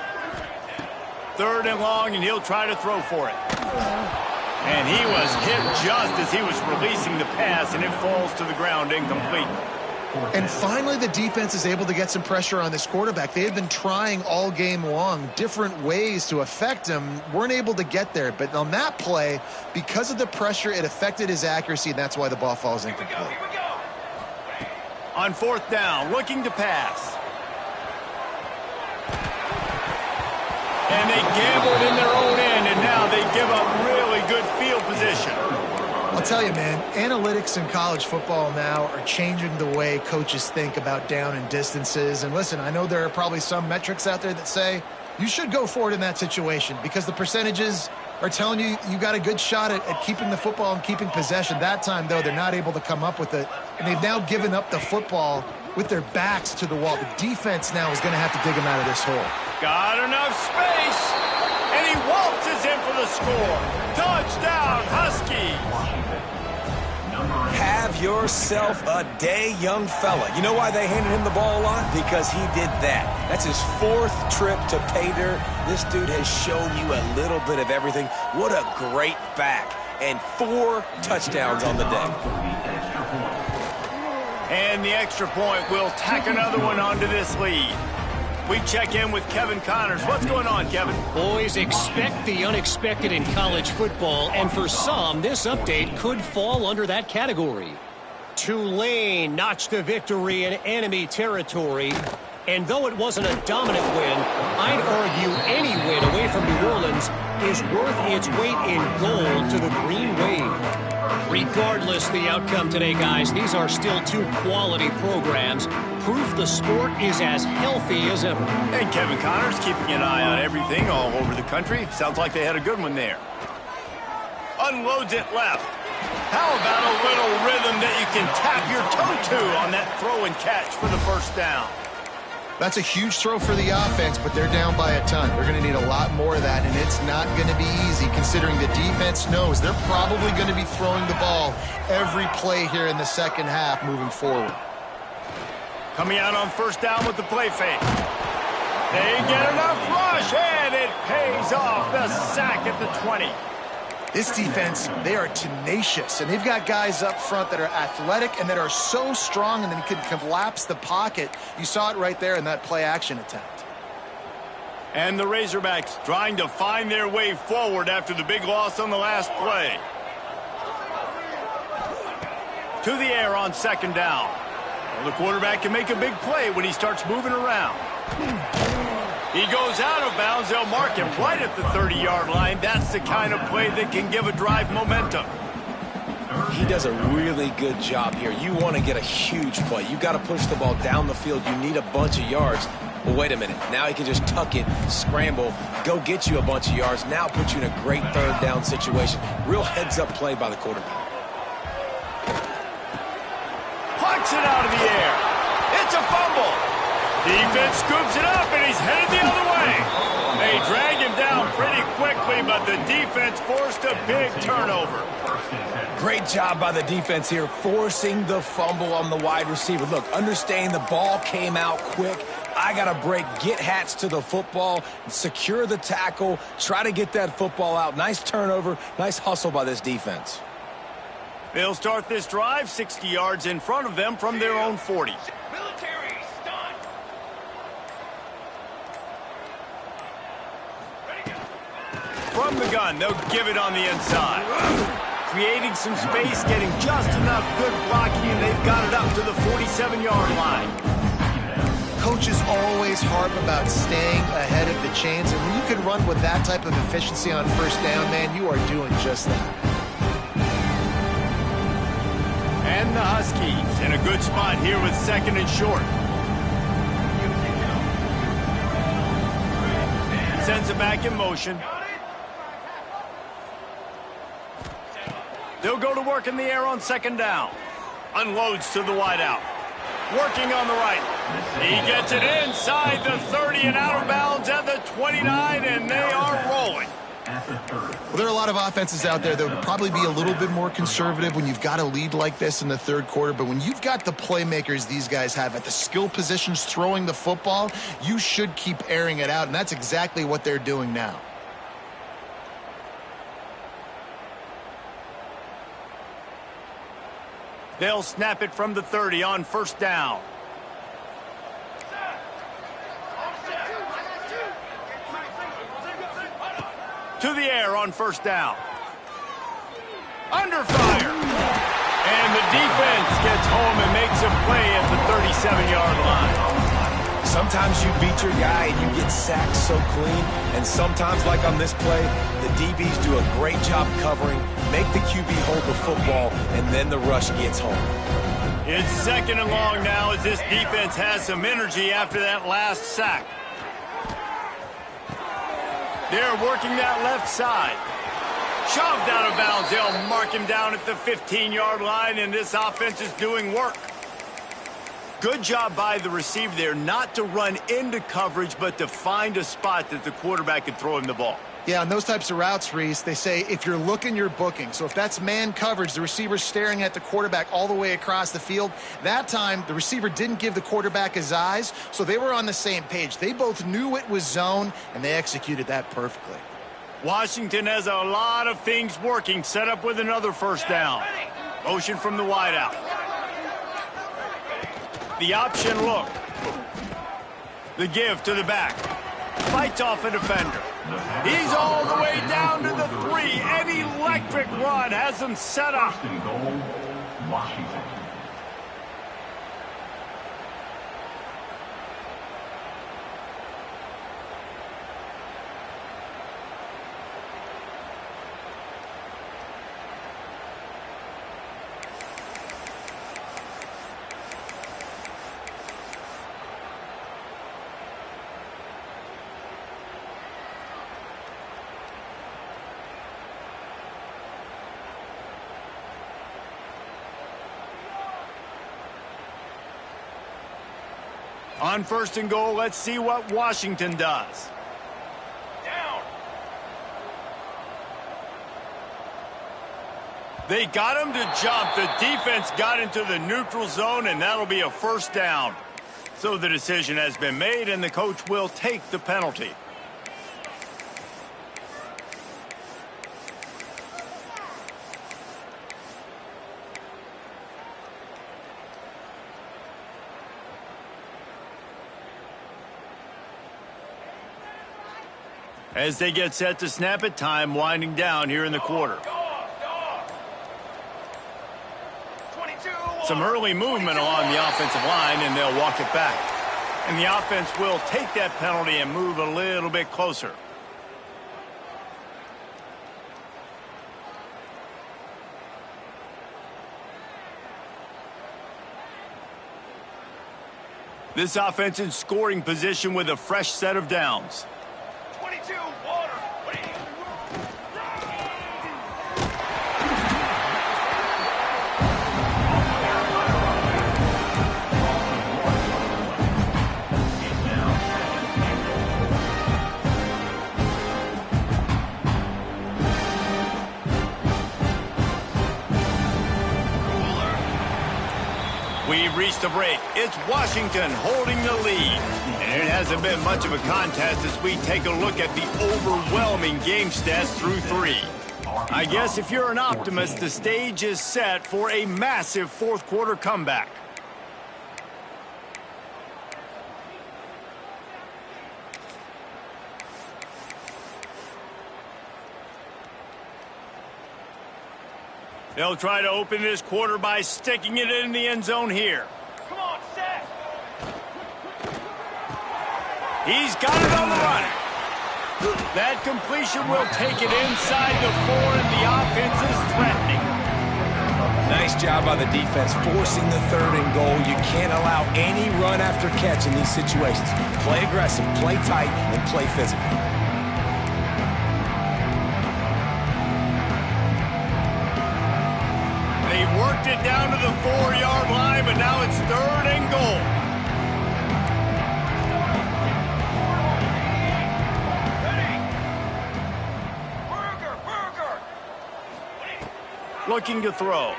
3rd and long, and he'll try to throw for it. And he was hit just as he was releasing the pass, and it falls to the ground incomplete. And finally, the defense is able to get some pressure on this quarterback. They have been trying all game long different ways to affect him. Weren't able to get there. But on that play, because of the pressure, it affected his accuracy, and that's why the ball falls incomplete. Here we go. On 4th down, looking to pass. And they gambled in their own end, and now they give up really good field position. I'll tell you, man, analytics in college football now are changing the way coaches think about down and distances. And listen, I know there are probably some metrics out there that say you should go for it in that situation because the percentages are telling you you got a good shot at keeping the football and keeping possession. That time, though, they're not able to come up with it. And they've now given up the football with their backs to the wall. The defense now is going to have to dig them out of this hole. Got enough space, and he waltzes in for the score. Touchdown, Huskies. Have yourself a day, young fella. You know why they handed him the ball a lot? Because he did that. That's his 4th trip to pay dirt. This dude has shown you a little bit of everything. What a great back. And 4 touchdowns on the day. And the extra point will tack another one onto this lead. We check in with Kevin Connors. What's going on, Kevin? Boys, expect the unexpected in college football, and for some, this update could fall under that category. Tulane notched a victory in enemy territory, and though it wasn't a dominant win, I'd argue any win away from New Orleans is worth its weight in gold to the Green Wave. Regardless the outcome today, guys, these are still 2 quality programs. Proof the sport is as healthy as ever. And Kevin Connors keeping an eye on everything all over the country. Sounds like they had a good one there. Unloads it left. How about a little rhythm that you can tap your toe to on that throw and catch for the first down? That's a huge throw for the offense, but they're down by a ton. They're going to need a lot more of that, and it's not going to be easy considering the defense knows they're probably going to be throwing the ball every play here in the second half moving forward. Coming out on first down with the play fake. They get enough rush, and it pays off. The sack at the 20. This defense, they are tenacious, and they've got guys up front that are athletic and that are so strong and then can collapse the pocket. You saw it right there in that play-action attempt. And the Razorbacks trying to find their way forward after the big loss on the last play. To the air on second down. Well, the quarterback can make a big play when he starts moving around. He goes out of bounds. They'll mark him right at the 30-yard line. That's the kind of play that can give a drive momentum. He does a really good job here. You want to get a huge play. You got to push the ball down the field. You need a bunch of yards. Well, wait a minute. Now he can just tuck it, scramble, go get you a bunch of yards. Now put you in a great third down situation. Real heads-up play by the quarterback. Plucks it out of the air. It's a fumble. Defense scoops it up, and he's headed the other way. They drag him down pretty quickly, but the defense forced a big turnover. Great job by the defense here, forcing the fumble on the wide receiver. Look, understand the ball came out quick. I got to break, get Hats to the football, secure the tackle, try to get that football out. Nice turnover, nice hustle by this defense. They'll start this drive 60 yards in front of them from their own 40. Military stunt. From the gun, they'll give it on the inside. Creating some space, getting just enough good blocking, and they've got it up to the 47-yard line. Coaches always harp about staying ahead of the chains, and when you can run with that type of efficiency on first down, man, you are doing just that. And the Huskies in a good spot here with second and short. Sends it back in motion. They'll go to work in the air on second down. Unloads to the wideout. Working on the right. He gets it inside the 30 and out of bounds at the 29, and they are rolling. Well, there are a lot of offenses out there that would probably be a little bit more conservative when you've got a lead like this in the third quarter. But when you've got the playmakers these guys have at the skill positions throwing the football, you should keep airing it out. And that's exactly what they're doing now. They'll snap it from the 30 on first down. To the air on first down. Under fire. And the defense gets home and makes a play at the 37-yard line. Sometimes you beat your guy and you get sacked so clean, and sometimes, like on this play, the DBs do a great job covering, make the QB hold the football, and then the rush gets home. It's second and long now as this defense has some energy after that last sack. They're working that left side. Shoved out of bounds. They'll mark him down at the 15-yard line, and this offense is doing work. Good job by the receiver there not to run into coverage, but to find a spot that the quarterback could throw him the ball. Yeah, on those types of routes, Reese, they say if you're looking, you're booking. So if that's man coverage, the receiver's staring at the quarterback all the way across the field, that time the receiver didn't give the quarterback his eyes, so they were on the same page. They both knew it was zone, and they executed that perfectly. Washington has a lot of things working, set up with another first down. Motion from the wideout. The option look. The give to the back. Fights off a defender. He's all the way down to the 3. An electric run has him set up. First and goal, Washington. On first and goal, let's see what Washington does. Down. They got him to jump. The defense got into the neutral zone, and that'll be a first down. So the decision has been made, and the coach will take the penalty. As they get set to snap it, time winding down here in the quarter. Dawg. 22. Some early movement along the offensive line, and they'll walk it back. And the offense will take that penalty and move a little bit closer. This offense in scoring position with a fresh set of downs. 22. Water. We've reached the break. It's Washington holding the lead. And it hasn't been much of a contest as we take a look at the overwhelming game stats through 3. I guess if you're an optimist, the stage is set for a massive fourth quarter comeback. They'll try to open this quarter by sticking it in the end zone here. Come on, set. He's got it on the run. That completion will take it inside the 4, and the offense is threatening. Nice job by the defense forcing the 3rd and goal. You can't allow any run after catch in these situations. Play aggressive, play tight, and play physical. They've worked it down to the 4-yard line, but now it's 3rd and goal. Burger. Looking to throw.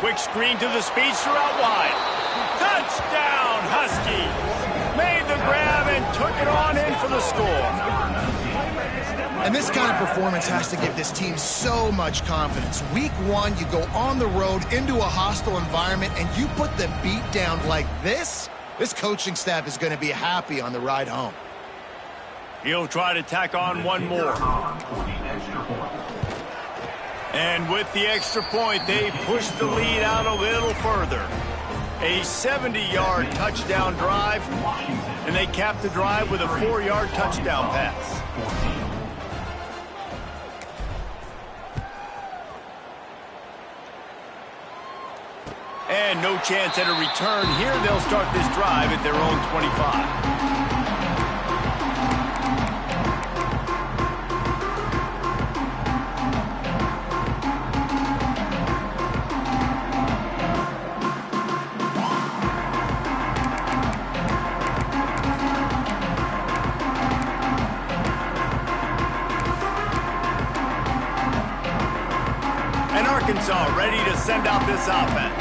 Quick screen to the speedster out wide. Touchdown, Huskies! Made the grab and took it on in for the score. And this kind of performance has to give this team so much confidence. Week 1, you go on the road into a hostile environment, and you put the beat down like this. This coaching staff is going to be happy on the ride home. He'll try to tack on one more. And with the extra point, they push the lead out a little further. A 70-yard touchdown drive, and they cap the drive with a 4-yard touchdown pass. And no chance at a return here. They'll start this drive at their own 25. Arkansas ready to send out this offense.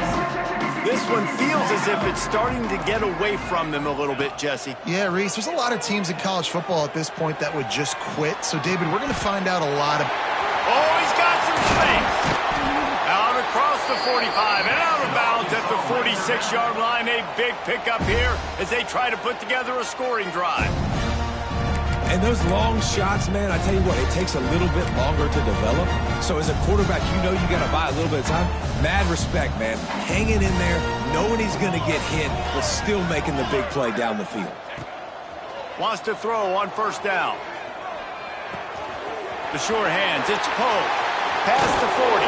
This one feels as if it's starting to get away from them a little bit, Jesse. Yeah, Reese, there's a lot of teams in college football at this point that would just quit. So, David, we're going to find out a lot of... Oh, he's got some space. Out across the 45 and out of bounds at the 46-yard line. A big pickup here as they try to put together a scoring drive. And those long shots, man, I tell you what, it takes a little bit longer to develop. So as a quarterback, you know you got to buy a little bit of time. Mad respect, man. Hanging in there, knowing he's going to get hit, but still making the big play down the field. Wants to throw on first down. The sure hands, it's Poe. Past the 40.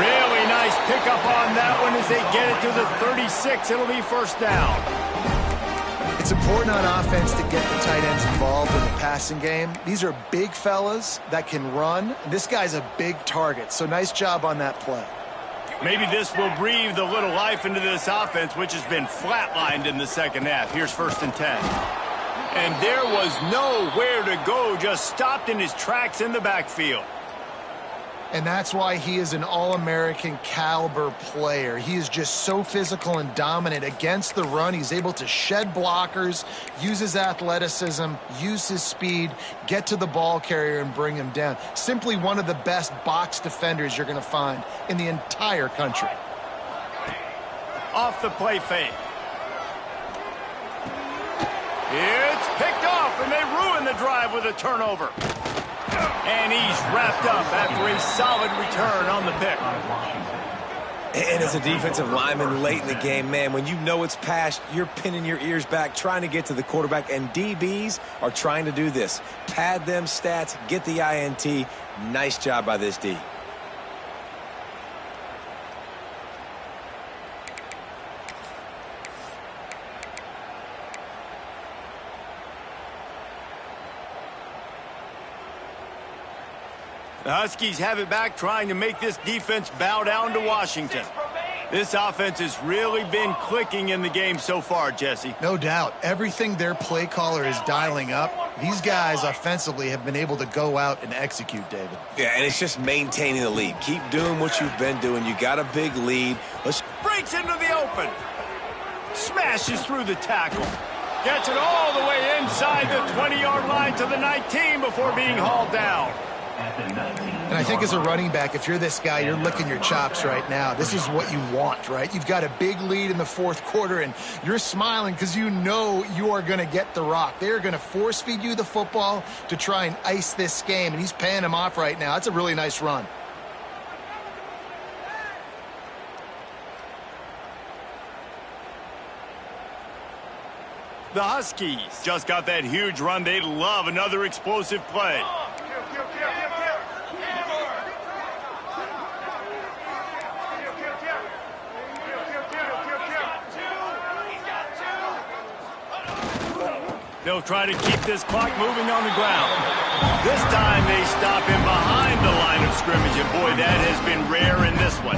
Really nice pickup on that one as they get it to the 36. It'll be first down. It's important on offense to get the tight ends involved in the passing game. These are big fellas that can run. This guy's a big target, so nice job on that play. Maybe this will breathe a little life into this offense, which has been flatlined in the second half. Here's 1st and 10. And there was nowhere to go, just stopped in his tracks in the backfield. And that's why he is an All-American caliber player. He is just so physical and dominant against the run. He's able to shed blockers, use his athleticism, use his speed, get to the ball carrier and bring him down. Simply one of the best box defenders you're going to find in the entire country. Off the play fake. It's picked off, and they ruin the drive with a turnover. And he's wrapped up after a solid return on the pick. And as a defensive lineman late in the game, man, when you know it's past, you're pinning your ears back, trying to get to the quarterback, and DBs are trying to do this. Pad them stats, get the INT. Nice job by this D. The Huskies have it back, trying to make this defense bow down to Washington. This offense has really been clicking in the game so far, Jesse. No doubt. Everything their play caller is dialing up, these guys offensively have been able to go out and execute, David. Yeah, and it's just maintaining the lead. Keep doing what you've been doing. You got a big lead. Breaks into the open. Smashes through the tackle. Gets it all the way inside the 20-yard line to the 19 before being hauled down. And I think as a running back, if you're this guy, you're licking your chops right now. This is what you want, right? You've got a big lead in the 4th quarter, and you're smiling because you know you are going to get the rock. They're going to force feed you the football to try and ice this game, and he's paying him off right now. That's a really nice run. The Huskies just got that huge run. They love another explosive play. They'll try to keep this clock moving on the ground. This time they stop him behind the line of scrimmage, and boy, that has been rare in this one.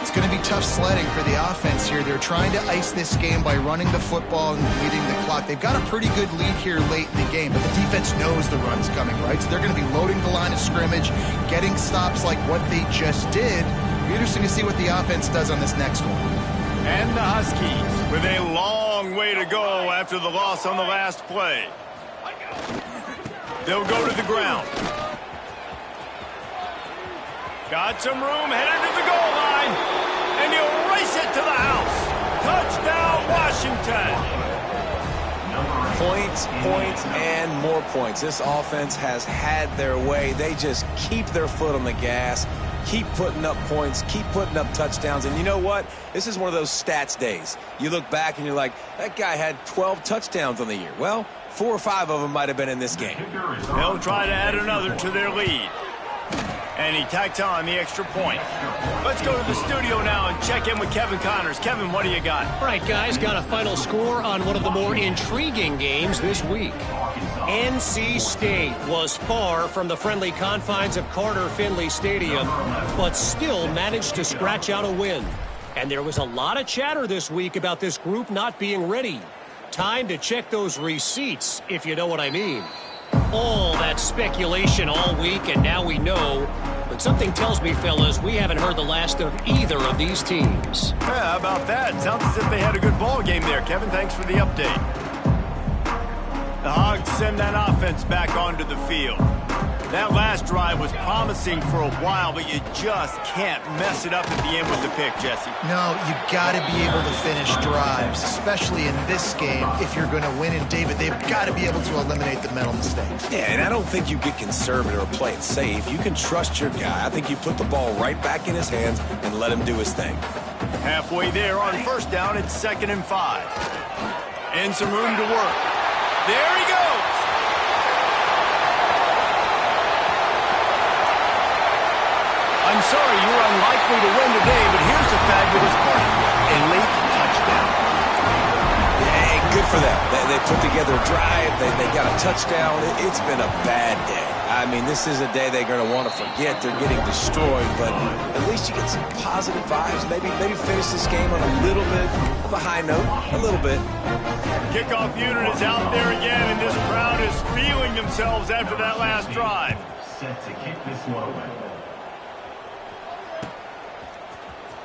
It's going to be tough sledding for the offense here. They're trying to ice this game by running the football and leading the clock. They've got a pretty good lead here late in the game, but the defense knows the run's coming, right? So they're going to be loading the line of scrimmage, getting stops like what they just did. It'll be interesting to see what the offense does on this next one. And the Huskies with a long way to go after the loss on the last play. They'll go to the ground. Got some room, headed to the goal line, and he'll race it to the house. Touchdown, Washington. Points, points, and more points. This offense has had their way. They just keep their foot on the gas, keep putting up points, keep putting up touchdowns. And you know what? This is one of those stats days. You look back and you're like, that guy had 12 touchdowns on the year. Well, 4 or 5 of them might have been in this game. They'll try to add another to their lead. And he tacks on the extra point. Let's go to the studio now and check in with Kevin Connors. Kevin, what do you got? All right, guys, got a final score on one of the more intriguing games this week. NC State was far from the friendly confines of Carter Finley Stadium, but still managed to scratch out a win. And there was a lot of chatter this week about this group not being ready. Time to check those receipts, if you know what I mean. All that speculation all week, and now we know But something tells me, fellas, we haven't heard the last of either of these teams. Yeah, how about that? Sounds as if they had a good ball game there, Kevin. Thanks for the update. The Hogs send that offense back onto the field. That last drive was promising for a while, but you just can't mess it up at the end with the pick, Jesse. No, you got to be able to finish drives, especially in this game if you're going to win. And, David, they've got to be able to eliminate the mental mistakes. Yeah, and I don't think you get conservative or play it safe. You can trust your guy. I think you put the ball right back in his hands and let him do his thing. Halfway there on first down, it's 2nd and 5. And some room to work. There he goes. I'm sorry you're unlikely to win today, but here's a fabulous play. A late touchdown. Hey, good for them. They put together a drive. They got a touchdown. It's been a bad day. I mean, this is a day they're going to want to forget. They're getting destroyed, but at least you get some positive vibes. Maybe finish this game on a little bit of a high note. A little bit. Kickoff unit is out there again, and this crowd is feeling themselves after that last drive. Set to kick this one away.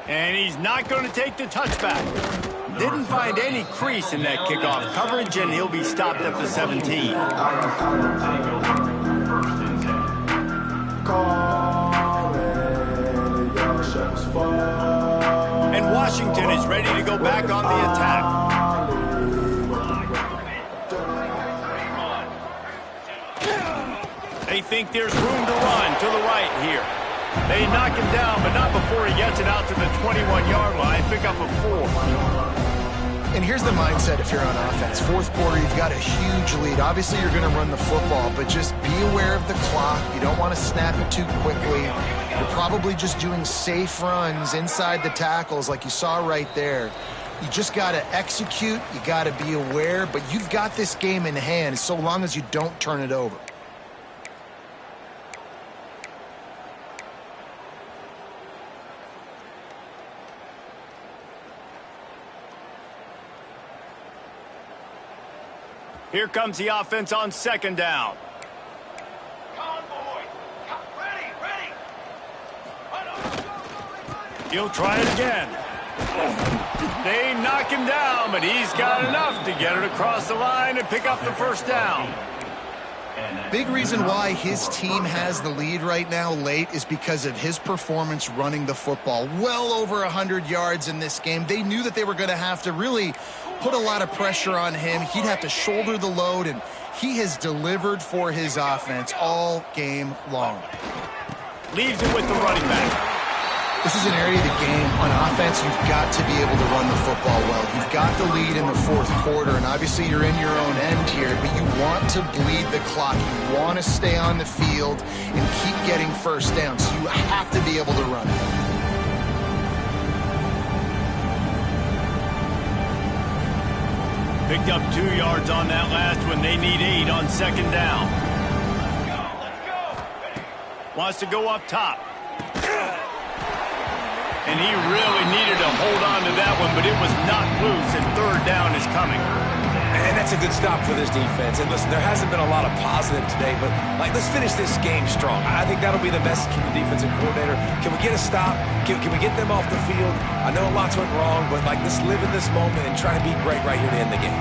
And he's not going to take the touchback. Didn't find any crease in that kickoff coverage, and he'll be stopped at the 17. And Washington is ready to go back on the attack. They think there's room to run to the right here. They knock him down, but not before he gets it out to the 21-yard line. Pick up a 4. And here's the mindset if you're on offense. Fourth quarter, you've got a huge lead. Obviously, you're going to run the football, but just be aware of the clock. You don't want to snap it too quickly. You're probably just doing safe runs inside the tackles like you saw right there. You just got to execute. You got to be aware, but you've got this game in hand so long as you don't turn it over. Here comes the offense on 2nd down. Convoy. Ready. He'll try it again. They knock him down, but he's got enough to get it across the line and pick up the first down. Big reason why his team has the lead right now late is because of his performance running the football. Well over 100 yards in this game. They knew that they were going to have to really put a lot of pressure on him. He'd have to shoulder the load, and he has delivered for his offense all game long. Leaves it with the running back. This is an area of the game on offense you've got to be able to run the football well. You've got the lead in the fourth quarter, and obviously you're in your own end here, but you want to bleed the clock. You want to stay on the field and keep getting first down, so you have to be able to run it. Picked up 2 yards on that last one. They need 8 on 2nd down. Let's go. Wants to go up top. And he really needed to hold on to that one, but it was not loose, and 3rd down is coming. And that's a good stop for this defense. And listen, there hasn't been a lot of positive today, but let's finish this game strong. I think that'll be the message from the defensive coordinator. Can we get a stop? Can we get them off the field? I know lots went wrong, but let's live in this moment and try to be great right here to end the game.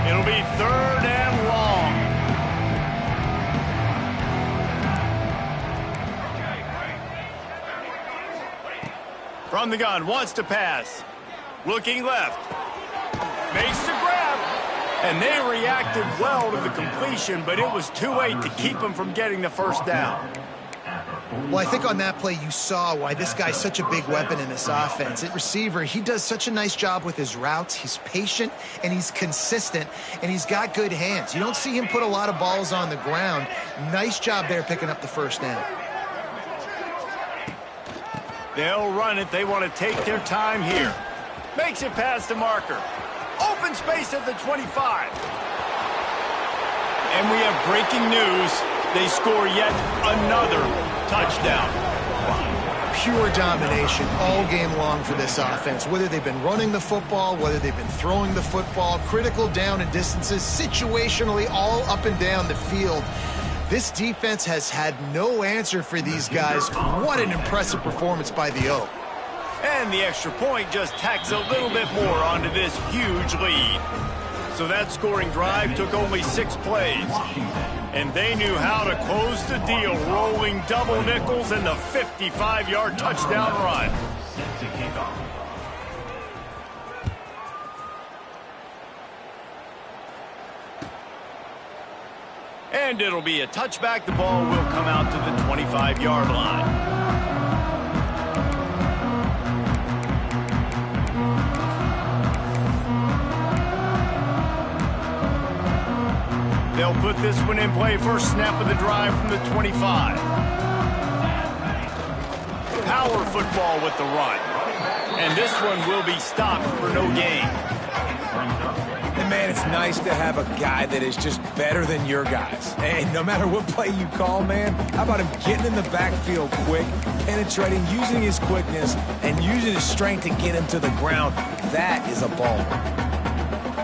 It'll be 3rd and long. From the gun, wants to pass. Looking left. Makes the grab. And they reacted well to the completion, but it was too late to keep them from getting the first down. Well, I think on that play you saw why this guy's such a big weapon in this offense. At receiver, he does such a nice job with his routes. He's patient, and he's consistent, and he's got good hands. You don't see him put a lot of balls on the ground. Nice job there picking up the first down. They'll run it. They want to take their time here. Makes it past the marker. Open space at the 25. And we have breaking news. They score yet another touchdown. Pure domination all game long for this offense. Whether they've been running the football, whether they've been throwing the football, critical down and distances, situationally all up and down the field. This defense has had no answer for these guys. What an impressive performance by the Oak. And the extra point just tacks a little bit more onto this huge lead. So that scoring drive took only 6 plays. And they knew how to close the deal, rolling double nickels and the 55-yard touchdown run. Set to kick off. And it'll be a touchback. The ball will come out to the 25-yard line. They'll put this one in play. First snap of the drive from the 25. Power football with the run. And this one will be stopped for no gain. And man, it's nice to have a guy that is just better than your guys. And no matter what play you call, man, how about him getting in the backfield quick, penetrating, using his quickness, and using his strength to get him to the ground. That is a ball.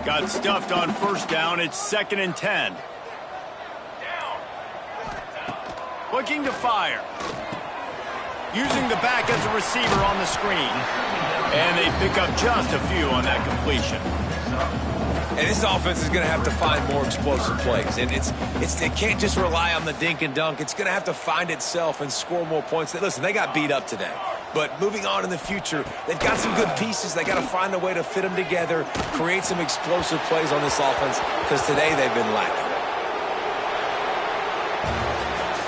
Got stuffed on first down. It's 2nd and 10. Looking to fire. Using the back as a receiver on the screen. And they pick up just a few on that completion. And this offense is going to have to find more explosive plays. And it can't just rely on the dink and dunk. It's going to have to find itself and score more points. Listen, they got beat up today. But moving on in the future, they've got some good pieces. They got to find a way to fit them together, create some explosive plays on this offense, because today they've been lacking.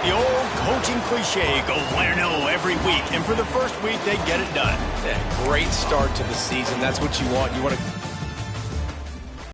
The old coaching cliche, go bueno every week. And for the first week, they get it done. Yeah, great start to the season. That's what you want. You want to